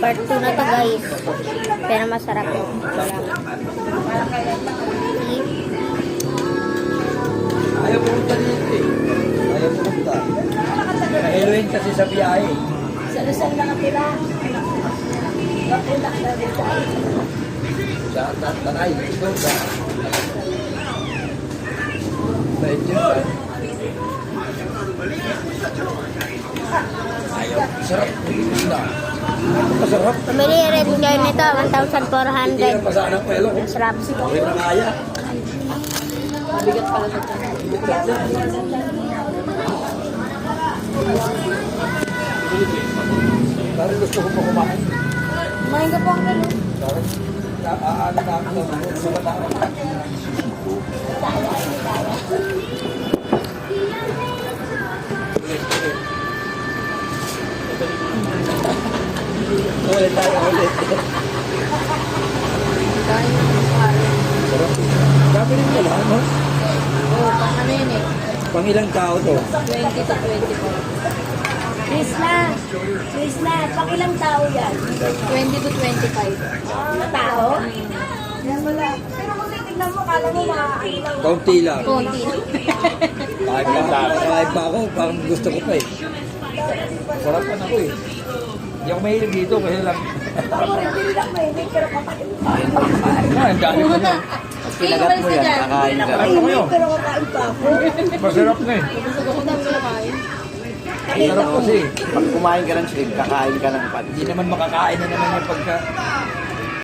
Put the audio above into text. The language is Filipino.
Part 2 na to guys. Pero masarap to. Ayaw pumunta dito eh. Ayaw pumunta. Nahiluin kasi sa biyahe. Sa Luzon lang ang tira. Kapulak na rin sa Sa Tanay. Ito sa... Medyo. Ayaw. Sarap. Masarap. Pumili rin kayo nito. Hindi na 1,400. pasaan ang pelo. Masarap. Hindi na kaya. mabigat pala sa tiyan. Dahil gusto ko pa kumain. Kumain ka po ang gano'n. Dahil ano na ako sa bataan. Ulit tayo, ulit. Sarap. Sabi rin pala, ano? Oo, pang ano yun eh. Pang ilang tao to? 20 to 24. Krishna, pang ilang tao yan? 20 to 25. Tao? Yan wala. Pero kung titignan mo, kala mo makakailang. Kaunti lang. Konti. Kahit pa ako, parang gusto ko pa eh. Sarap pa na ako eh. Hindi ako mahilig dito kasi lang. Ako rin, hindi lang mahilig, pero kakain pa. Ang dami ko na. Kinagat mo yan, kakain ka. Sarap Mahilig, kayo. pero kakain pa ako. Masarap na eh. Gusto ko dami kinakain. Masarap kasi. Pag kumain ka ng shrimp, kakain ka ng pan. Hindi naman makakain na naman yung pagka